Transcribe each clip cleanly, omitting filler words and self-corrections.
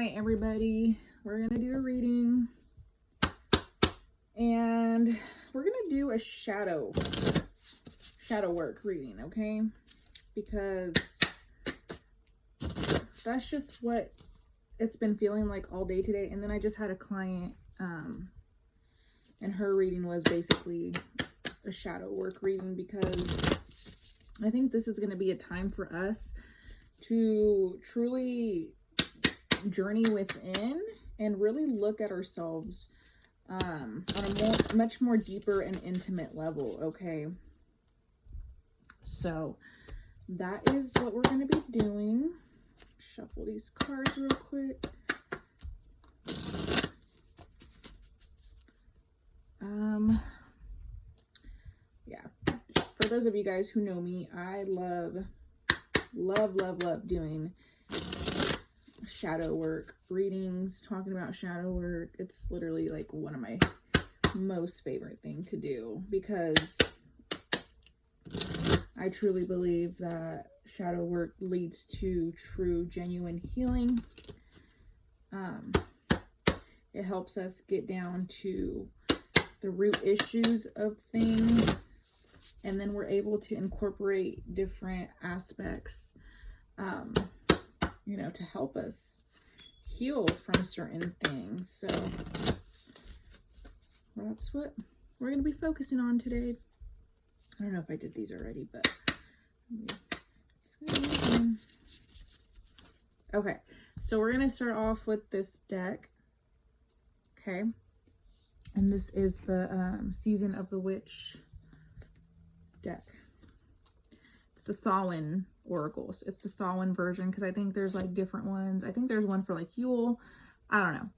right, everybody, we're gonna do a reading, and we're gonna do a shadow work reading, okay? Because that's just what it's been feeling like all day today. And then I just had a client, and her reading was basically a shadow work reading, because I think this is going to be a time for us to truly journey within and really look at ourselves on a much more deeper and intimate level, okay? So that is what we're going to be doing. Shuffle these cards real quick. Yeah, for those of you guys who know me, I love doing shadow work readings, talking about shadow work. It's literally like one of my most favorite thing to do, because I truly believe that shadow work leads to true, genuine healing. It helps us get down to the root issues of things, and then we're able to incorporate different aspects, you know, to help us heal from certain things. So that's what we're going to be focusing on today. I don't know if I did these already, but just gonna use them. Okay, so we're going to start off with this deck. Okay, and this is the Season of the Witch deck. It's the Samhain oracles. It's the Samhain version, because I think there's like different ones. I think there's one for like Yule. I don't know.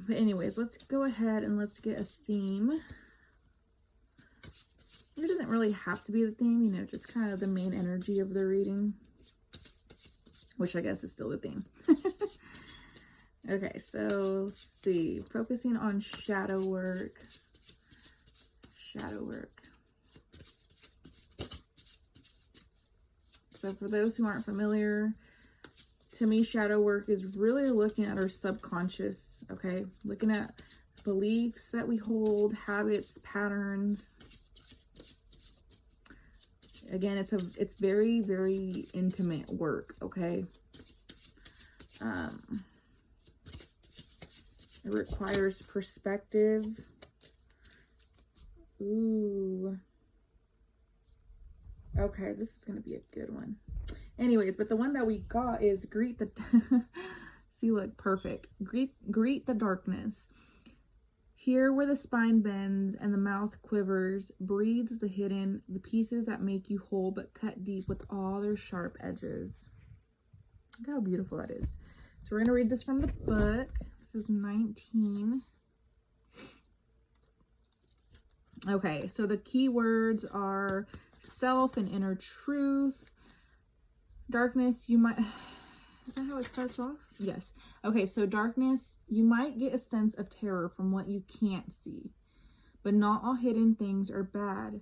But anyways, let's go ahead and let's get a theme. It doesn't really have to be the theme, you know, just kind of the main energy of the reading, which I guess is still the theme. Okay, so let's see. Focusing on shadow work. Shadow work. So for those who aren't familiar, to me, shadow work is really looking at our subconscious, okay? Looking at beliefs that we hold, habits, patterns. Again, it's very, very intimate work, okay? It requires perspective. Ooh. Okay, this is going to be a good one. Anyways, but the one that we got is greet the... See, look, perfect. Greet the darkness. Here where the spine bends and the mouth quivers, breathes the hidden, the pieces that make you whole but cut deep with all their sharp edges. Look how beautiful that is. So we're going to read this from the book. This is 19. Okay, so the key words are self and inner truth. Darkness, you might... Is that how it starts off? Yes. Okay, so darkness, you might get a sense of terror from what you can't see. But not all hidden things are bad.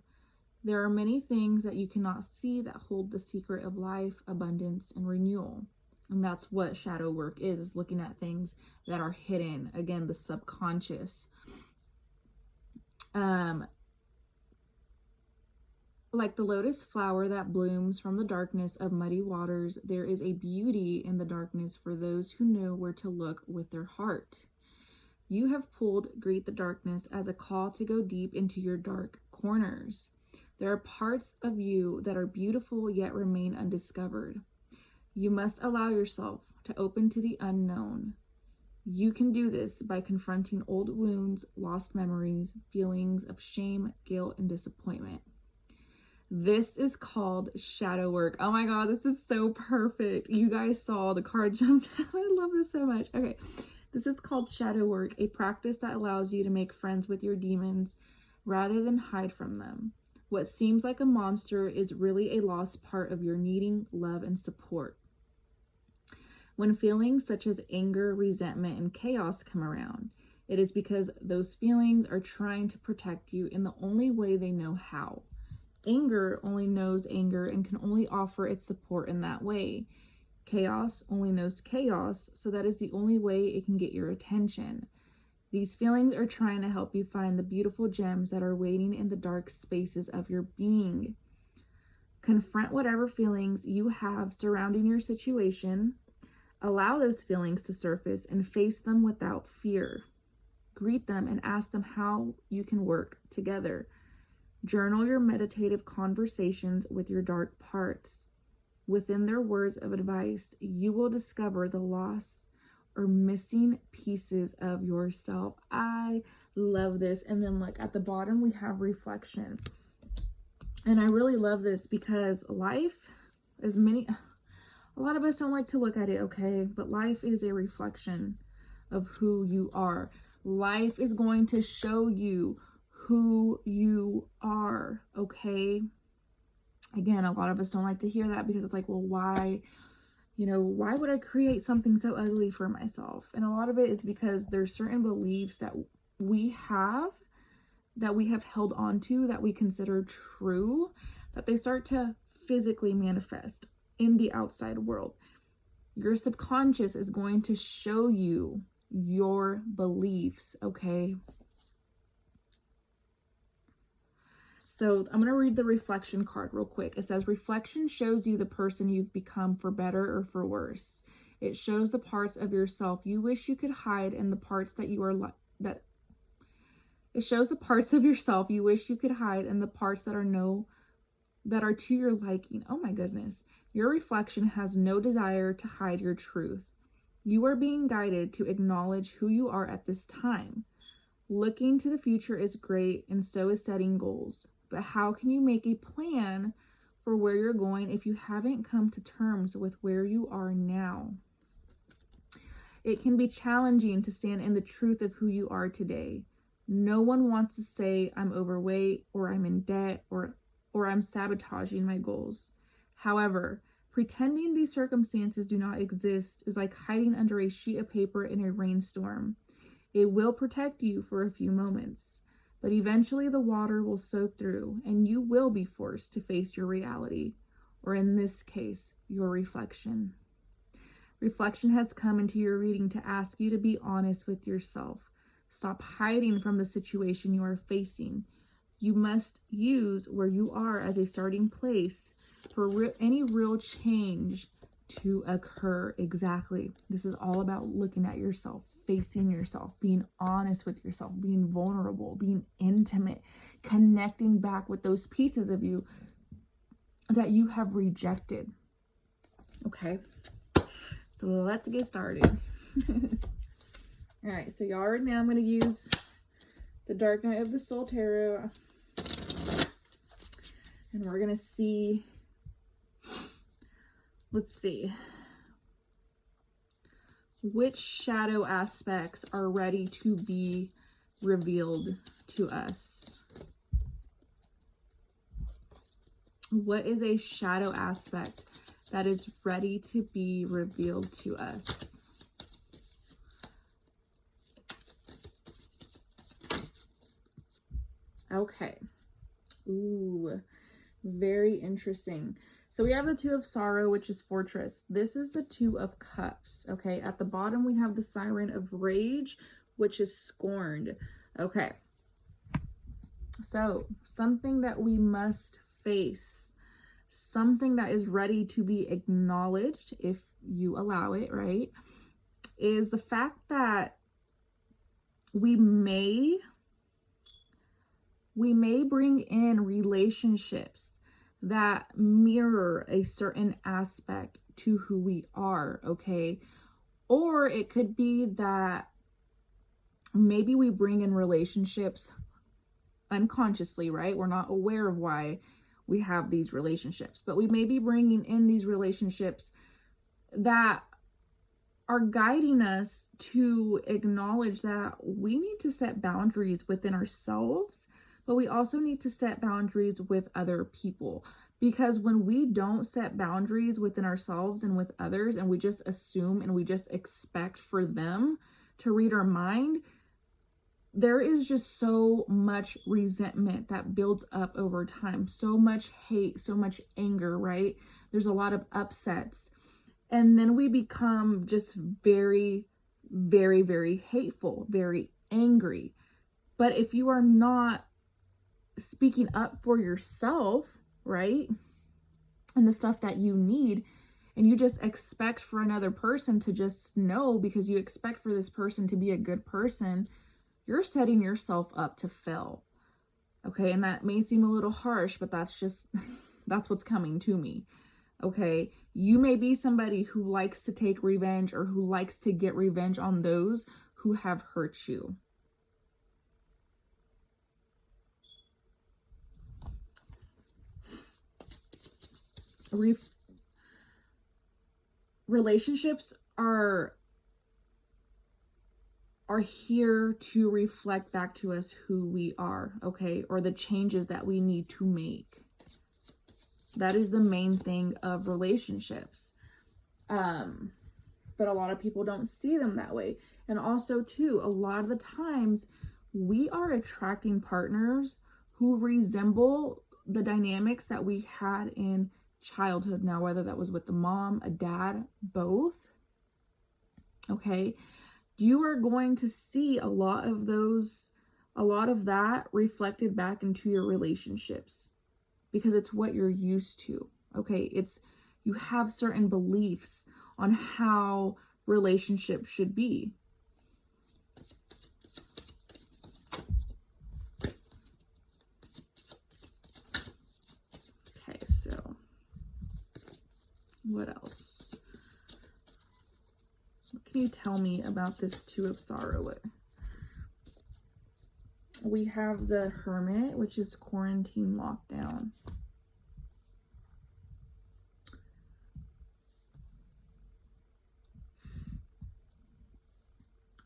There are many things that you cannot see that hold the secret of life, abundance, and renewal. And that's what shadow work is looking at things that are hidden. Again, the subconscious. Like the lotus flower that blooms from the darkness of muddy waters, there is a beauty in the darkness for those who know where to look with their heart. You have pulled Greet the Darkness as a call to go deep into your dark corners. There are parts of you that are beautiful yet remain undiscovered. You must allow yourself to open to the unknown. You can do this by confronting old wounds, lost memories, feelings of shame, guilt, and disappointment. This is called shadow work. Oh my God, this is so perfect. You guys saw the card jumped out. I love this so much. Okay, this is called shadow work, a practice that allows you to make friends with your demons rather than hide from them. What seems like a monster is really a lost part of your needing love and support. When feelings such as anger, resentment, and chaos come around, it is because those feelings are trying to protect you in the only way they know how. Anger only knows anger and can only offer its support in that way. Chaos only knows chaos, so that is the only way it can get your attention. These feelings are trying to help you find the beautiful gems that are waiting in the dark spaces of your being. Confront whatever feelings you have surrounding your situation. Allow those feelings to surface and face them without fear. Greet them and ask them how you can work together. Journal your meditative conversations with your dark parts. Within their words of advice, you will discover the lost or missing pieces of yourself. I love this. And then look at the bottom, we have reflection. And I really love this because life, a lot of us don't like to look at it, okay? But life is a reflection of who you are. Life is going to show you who you are, okay? Again, a lot of us don't like to hear that because it's like, well, why would I create something so ugly for myself? And a lot of it is because there's certain beliefs that we have held on to, that we consider true, that they start to physically manifest in the outside world. Your subconscious is going to show you your beliefs, okay? So I'm going to read the reflection card real quick. It says, reflection shows you the person you've become for better or for worse. It shows the parts of yourself you wish you could hide and the parts that you are It shows the parts of yourself you wish you could hide and the parts that are to your liking. Oh my goodness. Your reflection has no desire to hide your truth. You are being guided to acknowledge who you are at this time. Looking to the future is great, and so is setting goals. But how can you make a plan for where you're going if you haven't come to terms with where you are now? It can be challenging to stand in the truth of who you are today. No one wants to say I'm overweight or I'm in debt or I'm sabotaging my goals. However, pretending these circumstances do not exist is like hiding under a sheet of paper in a rainstorm. It will protect you for a few moments, but eventually the water will soak through and you will be forced to face your reality, or in this case, your reflection. Reflection has come into your reading to ask you to be honest with yourself. Stop hiding from the situation you are facing. You must use where you are as a starting place for any real change to occur. Exactly. This is all about looking at yourself, facing yourself, being honest with yourself, being vulnerable, being intimate, connecting back with those pieces of you that you have rejected. Okay. So let's get started. All right. So y'all right now I'm going to use the Dark Night of the Soul Tarot. And we're going to see, let's see, which shadow aspects are ready to be revealed to us. What is a shadow aspect that is ready to be revealed to us? Okay. Ooh. Very interesting. So we have the Two of Sorrow, which is Fortress. This is the Two of Cups, okay? At the bottom, we have the Siren of Rage, which is Scorned. Okay. So something that we must face, something that is ready to be acknowledged, if you allow it, right, is the fact that we may bring in relationships that mirror a certain aspect to who we are, okay? Or it could be that maybe we bring in relationships unconsciously, right? We're not aware of why we have these relationships, but we may be bringing in these relationships that are guiding us to acknowledge that we need to set boundaries within ourselves, but we also need to set boundaries with other people. Because when we don't set boundaries within ourselves and with others, and we just assume and we just expect for them to read our mind, there is just so much resentment that builds up over time, so much hate, so much anger, right? There's a lot of upsets. And then we become just very, very, very hateful, very angry. But if you are not speaking up for yourself, right, and the stuff that you need, and you just expect for another person to just know because you expect for this person to be a good person, you're setting yourself up to fail. Okay, and that may seem a little harsh, but that's just, that's what's coming to me. Okay, you may be somebody who likes to take revenge or who likes to get revenge on those who have hurt you. Relationships are here to reflect back to us who we are, okay, or the changes that we need to make. That is the main thing of relationships. But a lot of people don't see them that way. And also too, a lot of the times we are attracting partners who resemble the dynamics that we had in childhood. Now, whether that was with the mom, a dad, both, okay, you are going to see a lot of that reflected back into your relationships because it's what you're used to. Okay, you have certain beliefs on how relationships should be. Okay, so what else? What can you tell me about this Two of Sorrow? We have the Hermit, which is quarantine lockdown.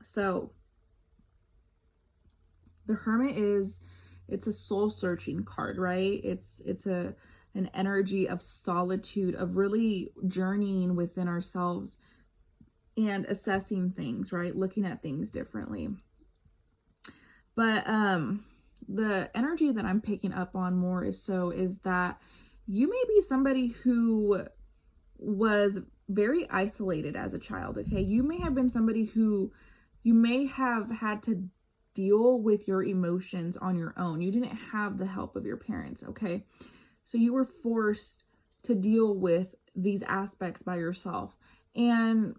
So the Hermit it's a soul searching card, right? It's an energy of solitude, of really journeying within ourselves and assessing things, right? Looking at things differently. But the energy that I'm picking up on more is that you may be somebody who was very isolated as a child, okay? You may have been somebody who you may have had to deal with your emotions on your own. You didn't have the help of your parents, okay? So you were forced to deal with these aspects by yourself. And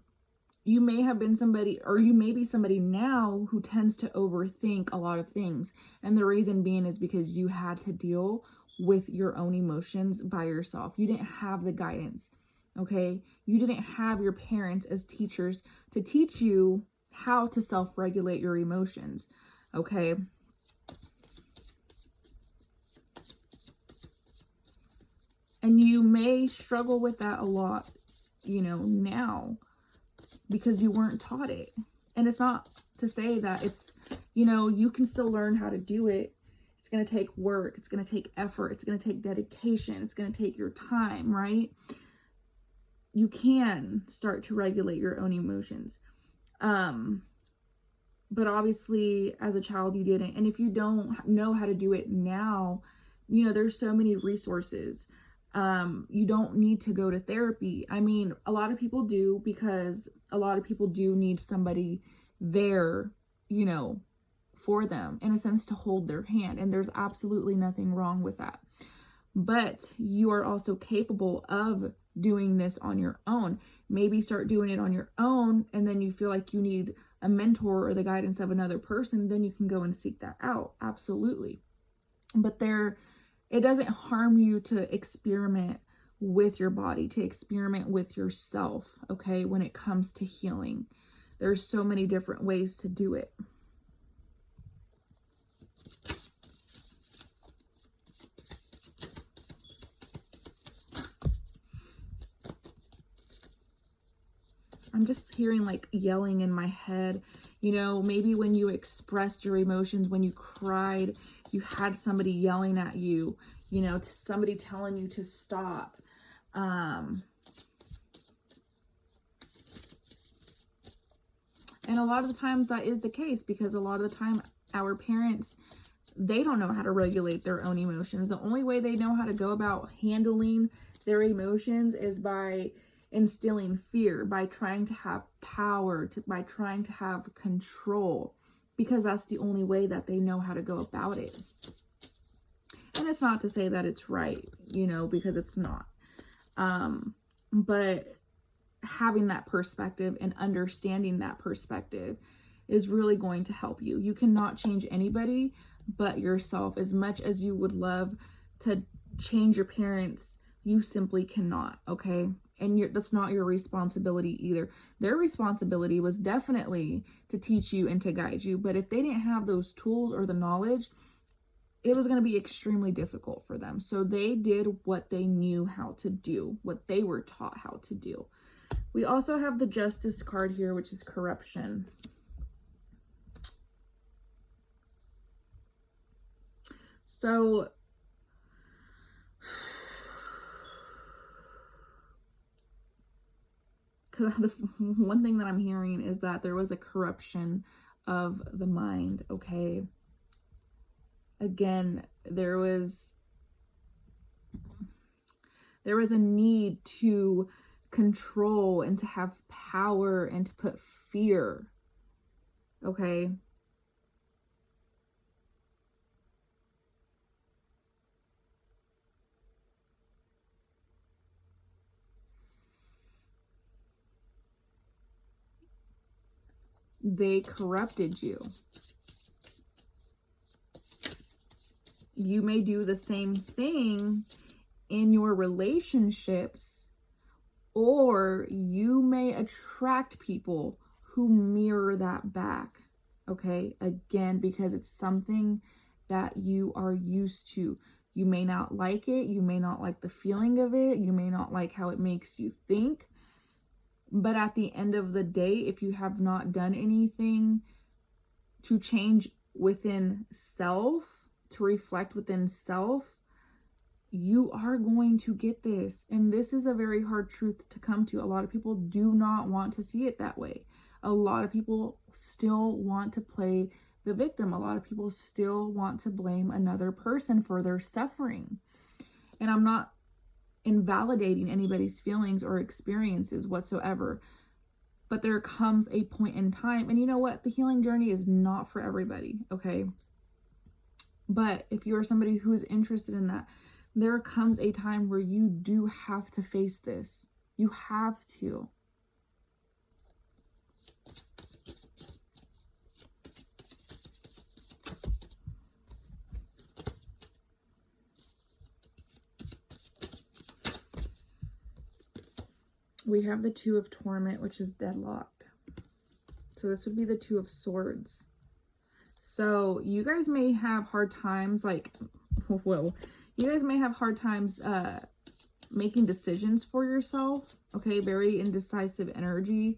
you may have been somebody, or you may be somebody now who tends to overthink a lot of things. And the reason being is because you had to deal with your own emotions by yourself. You didn't have the guidance, okay? You didn't have your parents as teachers to teach you how to self-regulate your emotions, okay? And you may struggle with that a lot, now, because you weren't taught it. And it's not to say that it's, you can still learn how to do it. It's going to take work. It's going to take effort. It's going to take dedication. It's going to take your time, right? You can start to regulate your own emotions. But obviously as a child you didn't. And if you don't know how to do it now, there's so many resources. You don't need to go to therapy. I mean, a lot of people do, because a lot of people do need somebody there, for them, in a sense, to hold their hand. And there's absolutely nothing wrong with that. But you are also capable of doing this on your own. Maybe start doing it on your own, and then you feel like you need a mentor or the guidance of another person, then you can go and seek that out. Absolutely. But it doesn't harm you to experiment with your body, to experiment with yourself, okay, when it comes to healing. There's so many different ways to do it. I'm just hearing like yelling in my head. Maybe when you expressed your emotions, when you cried, you had somebody yelling at you, to somebody telling you to stop. And a lot of the times that is the case, because a lot of the time our parents, they don't know how to regulate their own emotions. The only way they know how to go about handling their emotions is by instilling fear, by trying to have power, by trying to have control, because that's the only way that they know how to go about it. And it's not to say that it's right, you know, because it's not. But having that perspective and understanding that perspective is really going to help you. You cannot change anybody but yourself. As much as you would love to change your parents, you simply cannot, okay? And that's not your responsibility either. Their responsibility was definitely to teach you and to guide you. But if they didn't have those tools or the knowledge, it was going to be extremely difficult for them. So they did what they knew how to do, what they were taught how to do. We also have the Justice card here, which is corruption. So the one thing that I'm hearing is that there was a corruption of the mind, okay? Again, there was a need to control and to have power and to put fear, okay? They corrupted you. You may do the same thing in your relationships, or you may attract people who mirror that back, okay? Again, because it's something that you are used to. You may not like it. You may not like the feeling of it. You may not like how it makes you think. But at the end of the day, if you have not done anything to change within self, to reflect within self, you are going to get this. And this is a very hard truth to come to. A lot of people do not want to see it that way. A lot of people still want to play the victim. A lot of people still want to blame another person for their suffering. And I'm not invalidating anybody's feelings or experiences whatsoever. But there comes a point in time, and you know what? The healing journey is not for everybody, okay? But if you are somebody who is interested in that, there comes a time where you do have to face this. You have to. We have the Two of Torment, which is deadlocked. So this would be the Two of Swords. So you guys may have hard times, like, whoa, you guys may have hard times making decisions for yourself, okay? Very indecisive energy.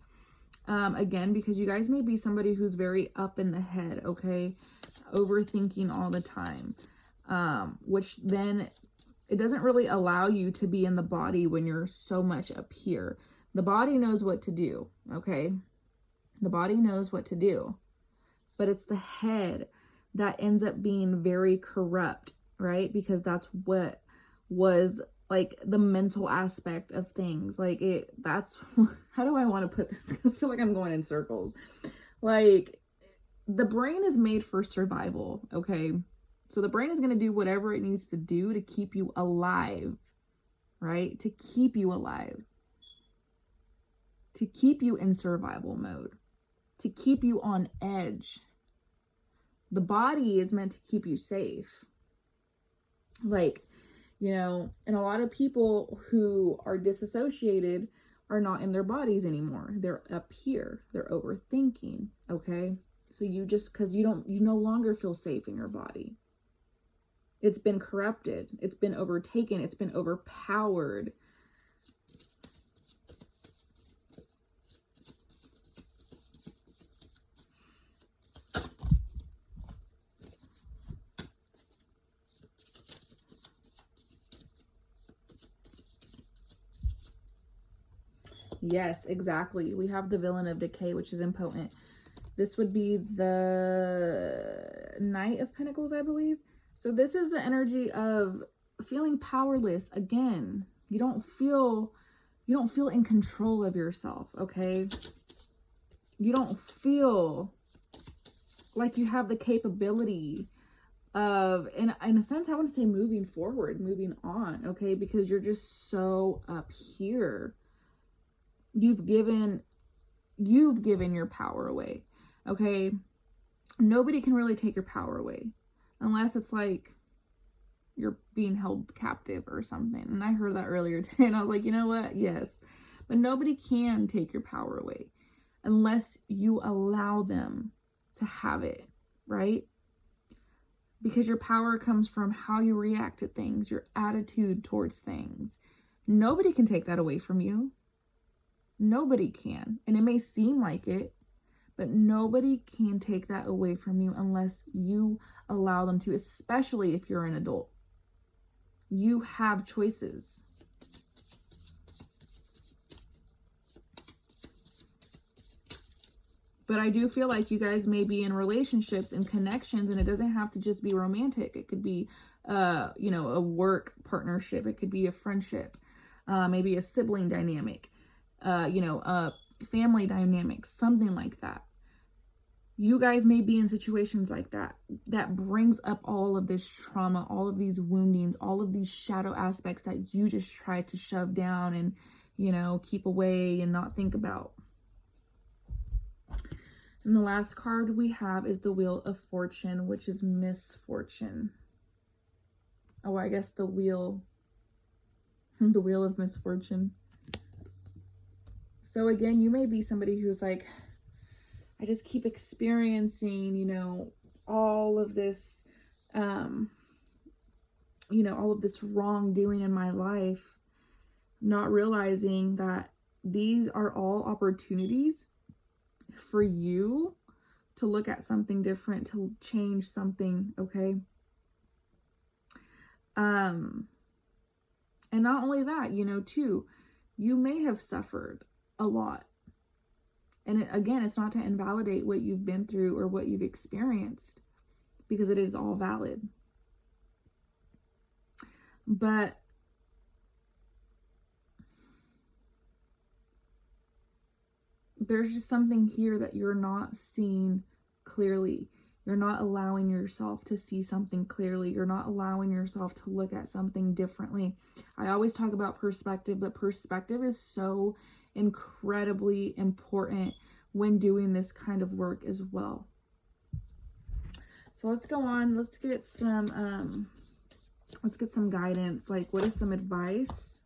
Again, because you guys may be somebody who's very up in the head, okay? Overthinking all the time, which then it doesn't really allow you to be in the body when you're so much up here. The body knows what to do, okay? The body knows what to do, but it's the head that ends up being very corrupt, right? Because that's what was like the mental aspect of things. Like that's, how do I want to put this? I feel like I'm going in circles. Like the brain is made for survival, okay? So the brain is going to do whatever it needs to do to keep you alive, right? To keep you alive. To keep you in survival mode. To keep you on edge. The body is meant to keep you safe. Like, you know, and a lot of people who are disassociated are not in their bodies anymore. They're up here. They're overthinking, okay? So you just, because you no longer feel safe in your body. It's been corrupted. It's been overtaken. It's been overpowered. Yes, exactly. We have the Villain of Decay, which is impotent. This would be the Knight of Pentacles, I believe. So this is the energy of feeling powerless. Again, you don't feel You don't feel in control of yourself, okay? You don't feel like you have the capability of, in a sense, I want to say moving forward, moving on, okay? Because you're just so up here. You've given your power away, okay? Nobody can really take your power away unless it's like you're being held captive or something. And I heard that earlier today, and I was like, you know what? Yes. But nobody can take your power away unless you allow them to have it, right? Because your power comes from how you react to things, your attitude towards things. Nobody can take that away from you. Nobody can. And it may seem like it, but nobody can take that away from you unless you allow them to, especially if you're an adult. You have choices. But I do feel like you guys may be in relationships and connections, and it doesn't have to just be romantic. It could be, a work partnership. It could be a friendship, maybe a sibling dynamic, a family dynamic, something like that. You guys may be in situations like that brings up all of this trauma, all of these woundings, all of these shadow aspects that you just try to shove down and, keep away and not think about. And the last card we have is the Wheel of Fortune, which is misfortune. Oh, I guess the wheel of misfortune. So again, you may be somebody who's like, I just keep experiencing, all of this, all of this wrongdoing in my life, not realizing that these are all opportunities for you to look at something different, to change something, okay? And not only that, too, you may have suffered a lot. And again, it's not to invalidate what you've been through or what you've experienced, because it is all valid. But there's just something here that you're not seeing clearly. You're not allowing yourself to see something clearly. You're not allowing yourself to look at something differently. I always talk about perspective, but perspective is so incredibly important when doing this kind of work as well. So let's go on. Let's get some guidance. Like, what is some advice?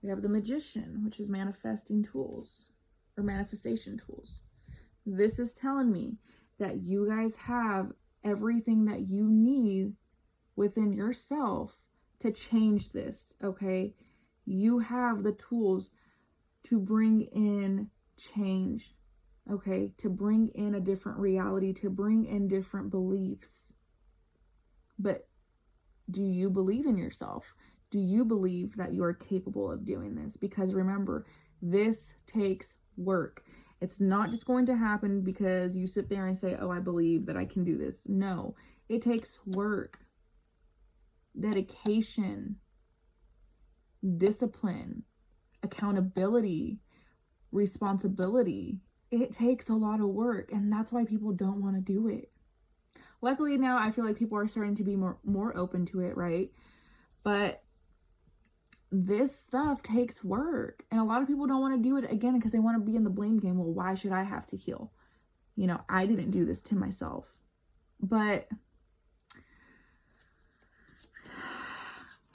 We have the Magician, which is manifesting tools or manifestation tools. This is telling me that you guys have everything that you need within yourself to change this, okay? You have the tools to bring in change, okay? To bring in a different reality, to bring in different beliefs. But do you believe in yourself? Do you believe that you are capable of doing this? Because remember, this takes work. It's not just going to happen because you sit there and say, oh, I believe that I can do this. No, it takes work, dedication, discipline, accountability, responsibility. It takes a lot of work, and that's why people don't want to do it. Luckily now I feel like people are starting to be more open to it, right? But this stuff takes work, and a lot of people don't want to do it again because they want to be in the blame game. Well, why should I have to heal? I didn't do this to myself. But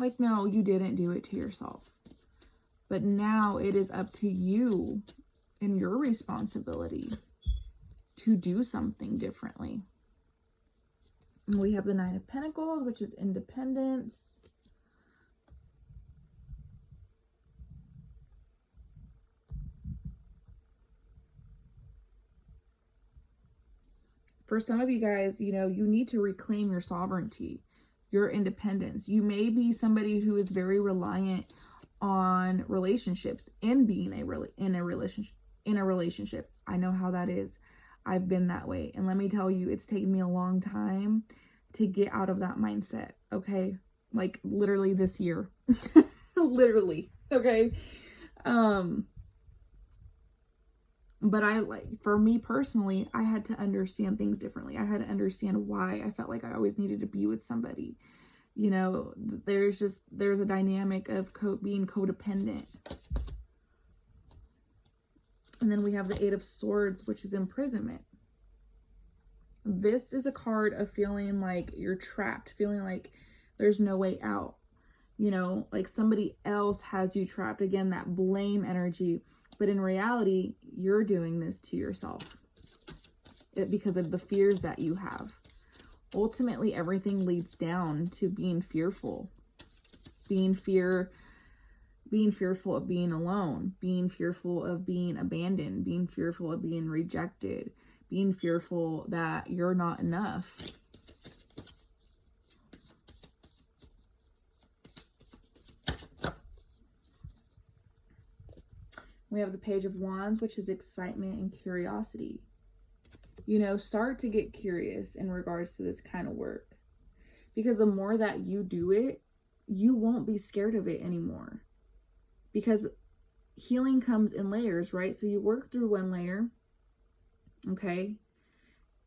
like, no, you didn't do it to yourself. But now it is up to you and your responsibility to do something differently. And we have the Nine of Pentacles, which is independence. For some of you guys, you need to reclaim your sovereignty, your independence. You may be somebody who is very reliant on relationships and being in a relationship. I know how that is. I've been that way. And let me tell you, it's taken me a long time to get out of that mindset, okay? Like literally this year. Literally, okay? But for me personally, I had to understand things differently. I had to understand why I felt like I always needed to be with somebody. You know, there's a dynamic of being codependent. And then we have the Eight of Swords, which is imprisonment. This is a card of feeling like you're trapped, feeling like there's no way out. You know, like somebody else has you trapped. Again, that blame energy. But in reality, you're doing this to yourself because of the fears that you have. Ultimately, everything leads down to being fearful. Being fearful of being alone, being fearful of being abandoned, being fearful of being rejected, being fearful that you're not enough. We have the Page of Wands, which is excitement and curiosity. You know, start to get curious in regards to this kind of work. Because the more that you do it, you won't be scared of it anymore. Because healing comes in layers, right? So you work through one layer, okay?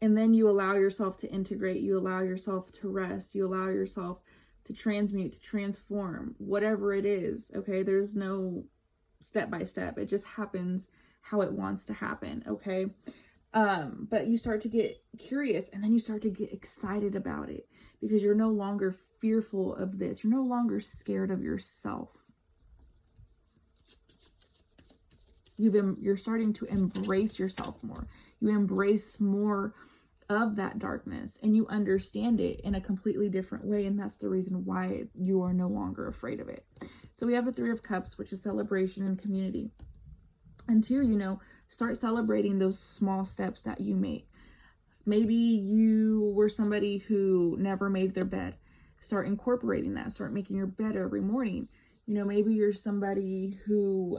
And then you allow yourself to integrate. You allow yourself to rest. You allow yourself to transmute, to transform, whatever it is, okay? There's no step by step. It just happens how it wants to happen, okay? But you start to get curious, and then you start to get excited about it because you're no longer fearful of this. You're no longer scared of yourself. You're starting to embrace yourself more. You embrace more of that darkness, and you understand it in a completely different way, and that's the reason why you are no longer afraid of it. So we have the Three of Cups, which is celebration and community. And two, you know, start celebrating those small steps that you make. Maybe you were somebody who never made their bed. Start incorporating that. Start making your bed every morning. You know, maybe you're somebody who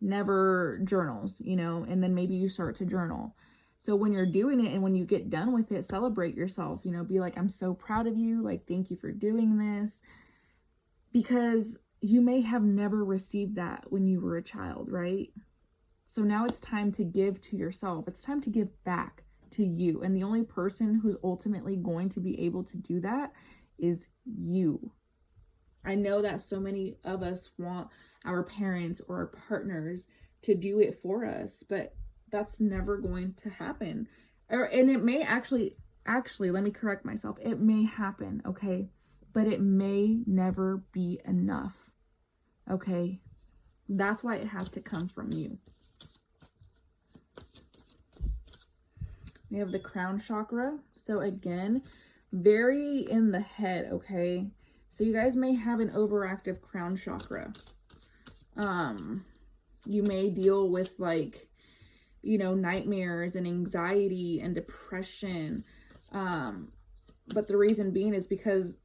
never journals, you know, and then maybe you start to journal. So when you're doing it and when you get done with it, celebrate yourself, you know, be like, I'm so proud of you. Like, thank you for doing this. Because you may have never received that when you were a child, right? So now it's time to give to yourself. It's time to give back to you. And the only person who's ultimately going to be able to do that is you. I know that so many of us want our parents or our partners to do it for us, but that's never going to happen. And it may actually, let me correct myself. It may happen, okay? But it may never be enough, okay? That's why it has to come from you. We have the crown chakra. So again, very in the head, okay? So you guys may have an overactive crown chakra. You may deal with, like, you know, nightmares and anxiety and depression. But the reason being is because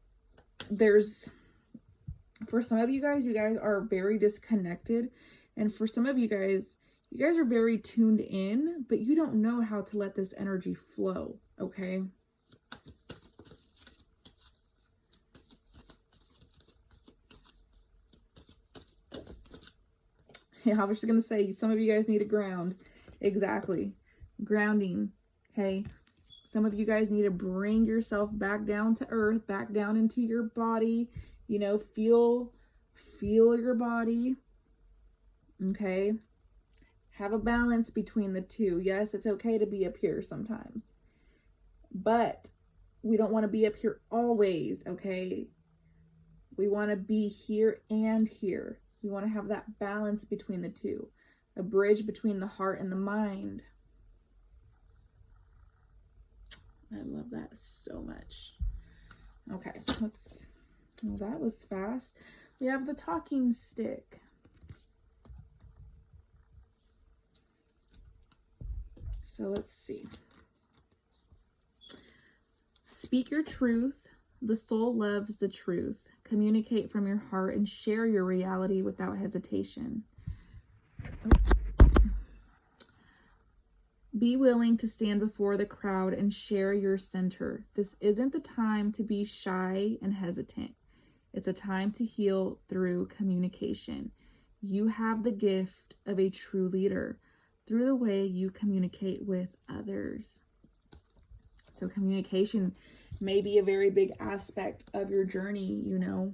for some of you guys are very disconnected. And for some of you guys are very tuned in, but you don't know how to let this energy flow, okay? Yeah, I was just going to say, some of you guys need to ground. Exactly. Grounding, okay? Some of you guys need to bring yourself back down to earth, back down into your body, you know, feel your body, okay? Have a balance between the two. Yes, it's okay to be up here sometimes, but we don't want to be up here always, okay? We want to be here and here. We want to have that balance between the two, a bridge between the heart and the mind. I love that so much. Okay, well, that was fast. We have the talking stick. So let's see. Speak your truth. The soul loves the truth. Communicate from your heart and share your reality without hesitation. Be willing to stand before the crowd and share your center. This isn't the time to be shy and hesitant. It's a time to heal through communication. You have the gift of a true leader through the way you communicate with others. So communication may be a very big aspect of your journey, you know,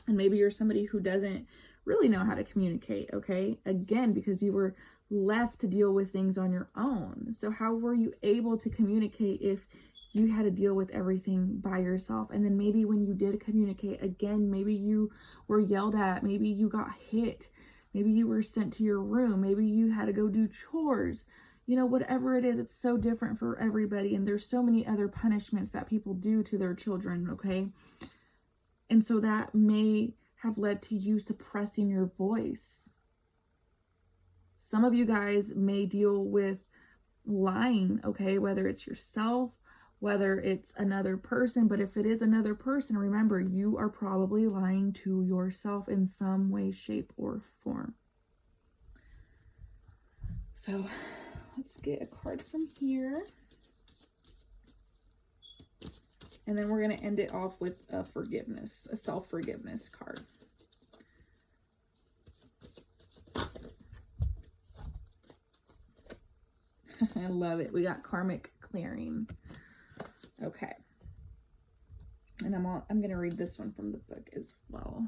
and maybe you're somebody who doesn't really know how to communicate, okay? Again, because you were left to deal with things on your own. So how were you able to communicate if you had to deal with everything by yourself? And then maybe when you did communicate, again, maybe you were yelled at, maybe you got hit, maybe you were sent to your room, maybe you had to go do chores. You know, whatever it is, it's so different for everybody. And there's so many other punishments that people do to their children, okay? And so that may have led to you suppressing your voice. Some of you guys may deal with lying, okay? Whether it's yourself, whether it's another person. But if it is another person, remember, you are probably lying to yourself in some way, shape, or form. So let's get a card from here. And then we're going to end it off with a forgiveness, a self-forgiveness card. I love it. We got karmic clearing. Okay. And I'm going to read this one from the book as well.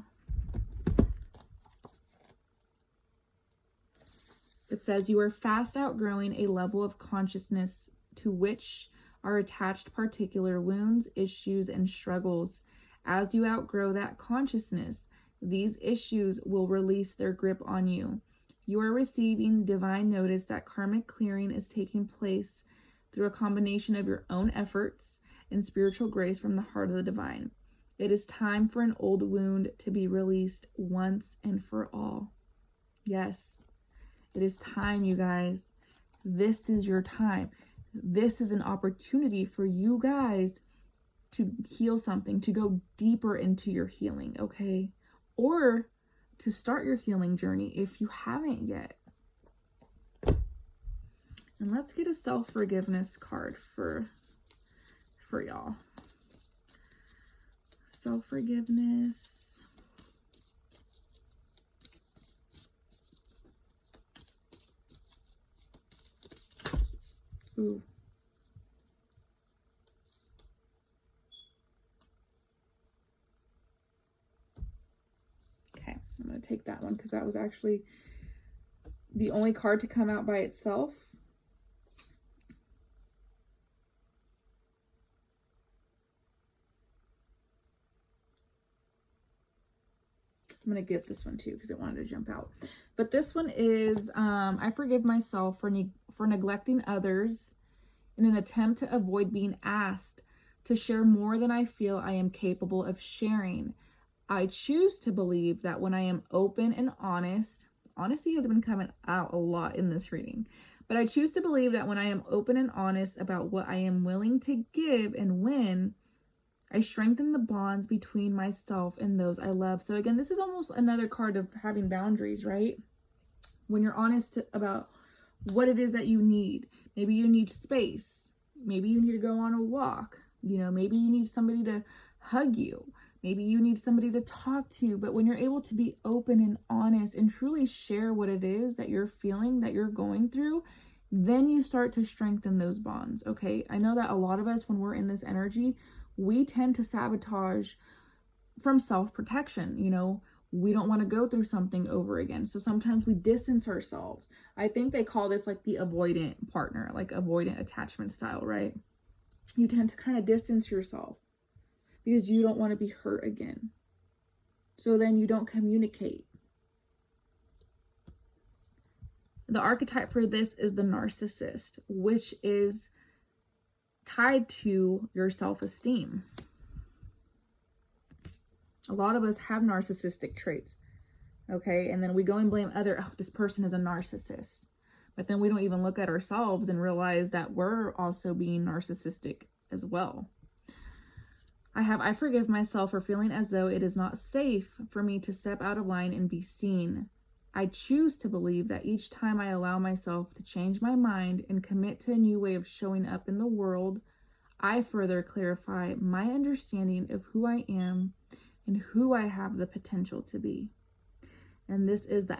It says, you are fast outgrowing a level of consciousness to which are attached particular wounds, issues, and struggles. As you outgrow that consciousness, these issues will release their grip on you. You are receiving divine notice that karmic clearing is taking place through a combination of your own efforts and spiritual grace from the heart of the divine. It is time for an old wound to be released once and for all. Yes, it is time, you guys. This is your time. This is an opportunity for you guys to heal something, to go deeper into your healing, okay? Or to start your healing journey if you haven't yet. And let's get a self-forgiveness card for y'all. Self-forgiveness. Ooh. Okay, I'm going to take that one because that was actually the only card to come out by itself. I'm going to get this one too because it wanted to jump out. But this one is, I forgive myself for neglecting others in an attempt to avoid being asked to share more than I feel I am capable of sharing. I choose to believe that when I am open and honest, honesty has been coming out a lot in this reading, but I choose to believe that when I am open and honest about what I am willing to give and when, I strengthen the bonds between myself and those I love. So again, this is almost another card of having boundaries, right? When you're honest about what it is that you need. Maybe you need space. Maybe you need to go on a walk. You know, maybe you need somebody to hug you. Maybe you need somebody to talk to. But when you're able to be open and honest and truly share what it is that you're feeling, that you're going through, then you start to strengthen those bonds, okay? I know that a lot of us, when we're in this energy, we tend to sabotage from self-protection, you know? We don't want to go through something over again. So sometimes we distance ourselves. I think they call this like the avoidant partner, like avoidant attachment style, right? You tend to kind of distance yourself because you don't want to be hurt again. So then you don't communicate. The archetype for this is the narcissist, which is tied to your self-esteem. A lot of us have narcissistic traits, okay? And then we go and blame this person is a narcissist. But then we don't even look at ourselves and realize that we're also being narcissistic as well. I forgive myself for feeling as though it is not safe for me to step out of line and be seen. I choose to believe that each time I allow myself to change my mind and commit to a new way of showing up in the world, I further clarify my understanding of who I am and who I have the potential to be. And this is the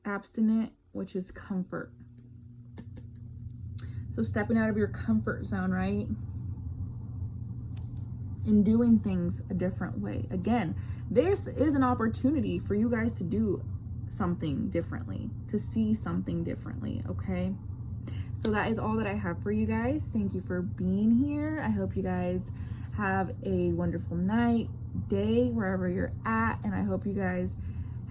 abstinent, which is comfort. So stepping out of your comfort zone, right? And doing things a different way. Again, this is an opportunity for you guys to do something differently, to see something differently, okay? So that is all that I have for you guys. Thank you for being here. I hope you guys have a wonderful night, day, wherever you're at. And I hope you guys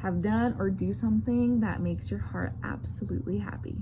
have done or do something that makes your heart absolutely happy.